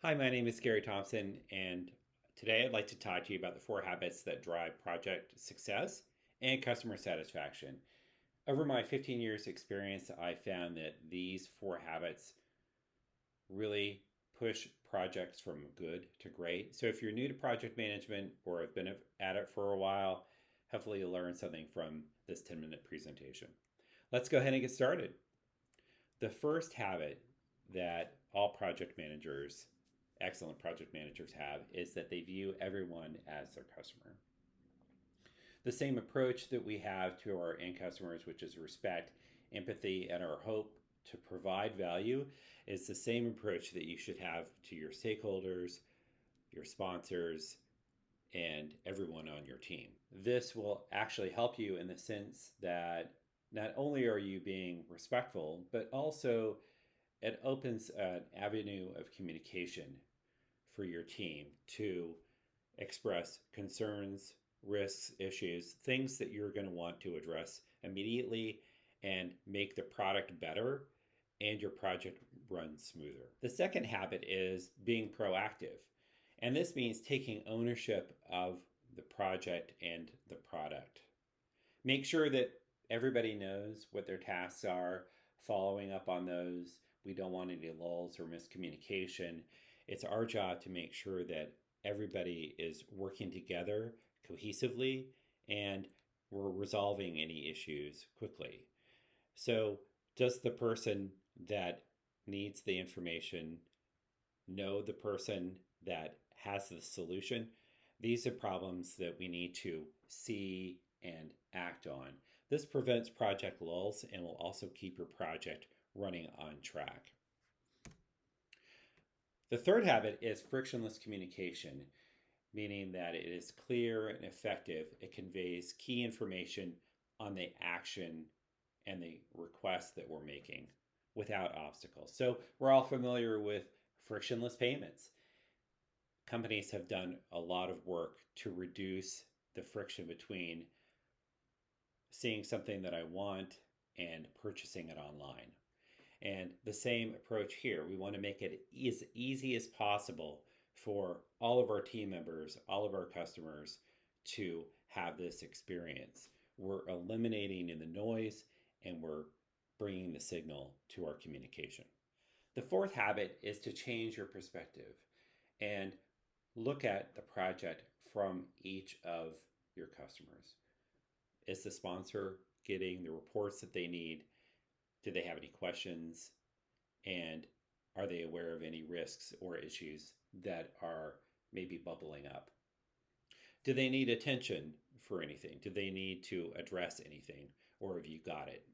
Hi, my name is Gary Thompson, and today I'd like to talk to you about the four habits that drive project success and customer satisfaction. Over my 15 years experience, I found that these four habits really push projects from good to great. So if you're new to project management or have been at it for a while, hopefully you'll learn something from this 10-minute presentation. Let's go ahead and get started. The first habit that all project managers, excellent project managers, have is that they view everyone as their customer. The same approach that we have to our end customers, which is respect, empathy, and our hope to provide value, is the same approach that you should have to your stakeholders, your sponsors, and everyone on your team. This will actually help you in the sense that not only are you being respectful, but also it opens an avenue of communication for your team to express concerns, risks, issues, things that you're going to want to address immediately and make the product better and your project run smoother. The second habit is being proactive. And this means taking ownership of the project and the product. Make sure that everybody knows what their tasks are, following up on those. We don't want any lulls or miscommunication. It's our job to make sure that everybody is working together cohesively and we're resolving any issues quickly. So, does the person that needs the information know the person that has the solution? These are problems that we need to see and act on. This prevents project lulls and will also keep your project running on track. The third habit is frictionless communication, meaning that it is clear and effective. It conveys key information on the action and the request that we're making without obstacles. So we're all familiar with frictionless payments. Companies have done a lot of work to reduce the friction between seeing something that I want and purchasing it online. And the same approach here. We want to make it as easy as possible for all of our team members, all of our customers to have this experience. We're eliminating in the noise and we're bringing the signal to our communication. The fourth habit is to change your perspective and look at the project from each of your customers. Is the sponsor getting the reports that they need? Do they have any questions? And are they aware of any risks or issues that are maybe bubbling up? Do they need attention for anything? Do they need to address anything? Or have you got it?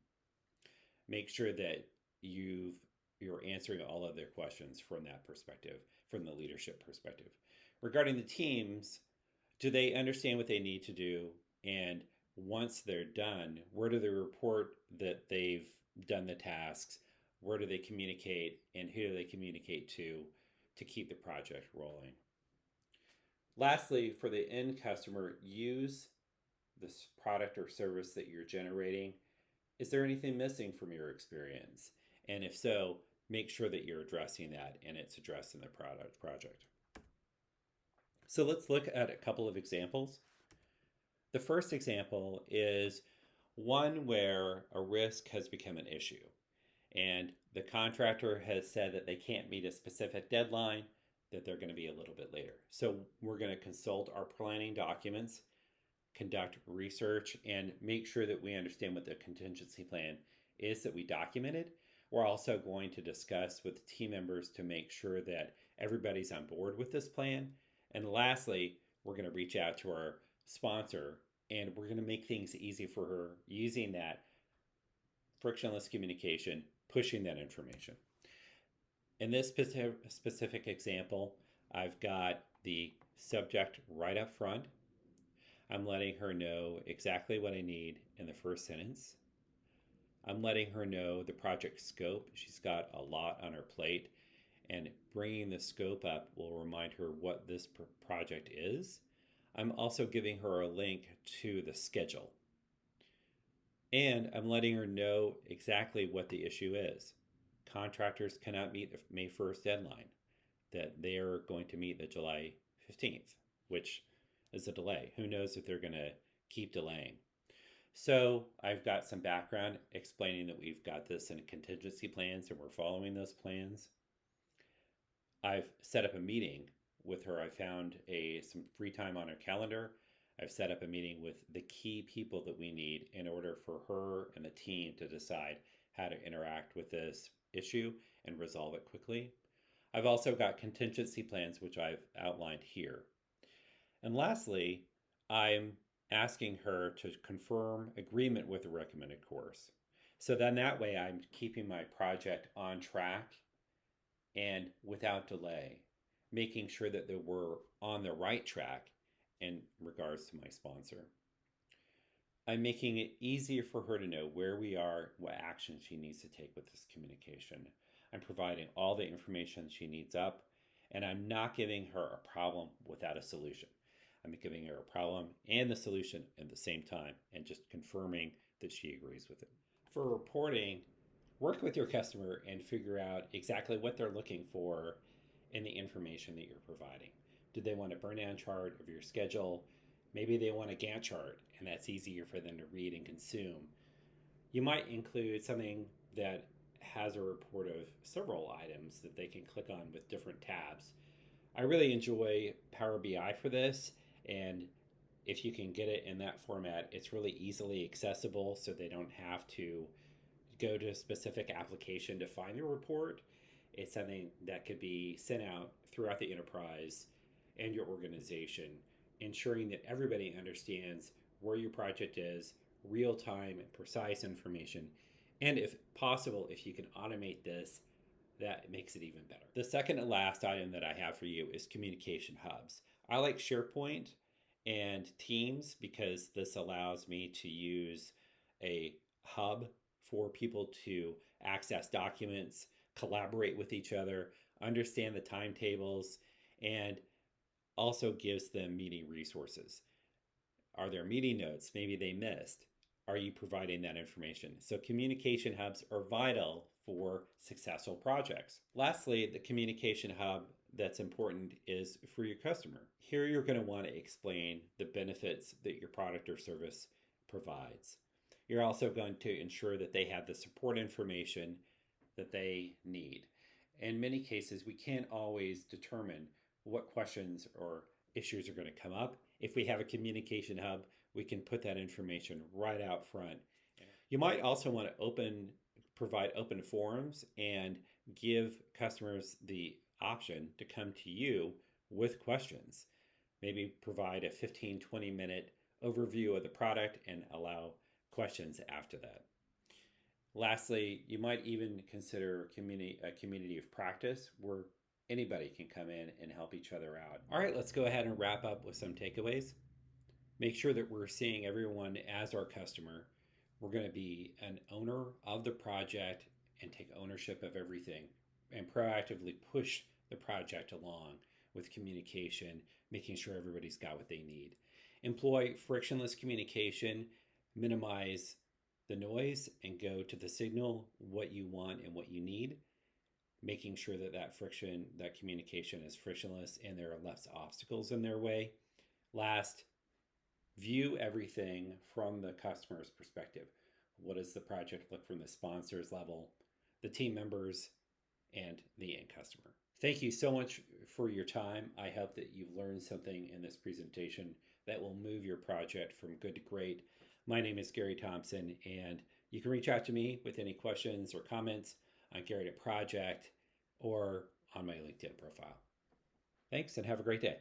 Make sure that you're answering all of their questions from that perspective, from the leadership perspective. Regarding the teams, do they understand what they need to do? And once they're done, where do they report that they've done the tasks? Where do they communicate? And who do they communicate to keep the project rolling? Lastly, for the end customer, use this product or service that you're generating. Is there anything missing from your experience? And if so, make sure that you're addressing that and it's addressed in the project. So let's look at a couple of examples. The first example is one where a risk has become an issue and the contractor has said that they can't meet a specific deadline, that they're going to be a little bit later. So we're going to consult our planning documents, conduct research, and make sure that we understand what the contingency plan is that we documented. We're also going to discuss with team members to make sure that everybody's on board with this plan. And lastly, we're going to reach out to our sponsor and we're going to make things easy for her using that frictionless communication, pushing that information. In this specific example, I've got the subject right up front. I'm letting her know exactly what I need in the first sentence. I'm letting her know the project scope. She's got a lot on her plate, and bringing the scope up will remind her what this project is. I'm also giving her a link to the schedule. And I'm letting her know exactly what the issue is. Contractors cannot meet the May 1st deadline. that they're going to meet the July 15th, which is a delay. Who knows if they're going to keep delaying? So I've got some background explaining that we've got this in contingency plans and we're following those plans. I've set up a meeting with her. I found some free time on her calendar. I've set up a meeting with the key people that we need in order for her and the team to decide how to interact with this issue and resolve it quickly. I've also got contingency plans, which I've outlined here. And lastly, I'm asking her to confirm agreement with the recommended course. So then that way I'm keeping my project on track and without delay, making sure that we're on the right track in regards to my sponsor. I'm making it easier for her to know where we are, what action she needs to take with this communication. I'm providing all the information she needs up, and I'm not giving her a problem without a solution. I'm giving her a problem and the solution at the same time and just confirming that she agrees with it. For reporting, work with your customer and figure out exactly what they're looking for in the information that you're providing. Do they want a burn-down chart of your schedule? Maybe they want a Gantt chart, and that's easier for them to read and consume. You might include something that has a report of several items that they can click on with different tabs. I really enjoy Power BI for this, and if you can get it in that format, it's really easily accessible so they don't have to go to a specific application to find the report. It's something that could be sent out throughout the enterprise and your organization, ensuring that everybody understands where your project is, real-time and precise information, and if possible, if you can automate this, that makes it even better. The second and last item that I have for you is communication hubs. I like SharePoint and Teams because this allows me to use a hub for people to access documents, collaborate with each other, understand the timetables, and also gives them meeting resources. Are there meeting notes maybe they missed? Are you providing that information? So communication hubs are vital for successful projects. Lastly, the communication hub that's important is for your customer. Here you're going to want to explain the benefits that your product or service provides. You're also going to ensure that they have the support information that they need. In many cases, we can't always determine what questions or issues are going to come up. If we have a communication hub, we can put that information right out front. You might also want to provide open forums and give customers the option to come to you with questions. Maybe provide a 15-20 minute overview of the product and allow questions after that. Lastly, you might even consider a community of practice where anybody can come in and help each other out. All right, let's go ahead and wrap up with some takeaways. Make sure that we're seeing everyone as our customer. We're going to be an owner of the project and take ownership of everything and proactively push the project along with communication, making sure everybody's got what they need. Employ frictionless communication, minimize the noise, and go to the signal, what you want and what you need, making sure that that communication is frictionless and there are less obstacles in their way. Last, view everything from the customer's perspective. What does the project look from the sponsor's level, the team members, and the end customer? Thank you so much for your time. I hope that you've learned something in this presentation that will move your project from good to great. My name is Gary Thompson, and you can reach out to me with any questions or comments on Gary to Project or on my LinkedIn profile. Thanks, and have a great day.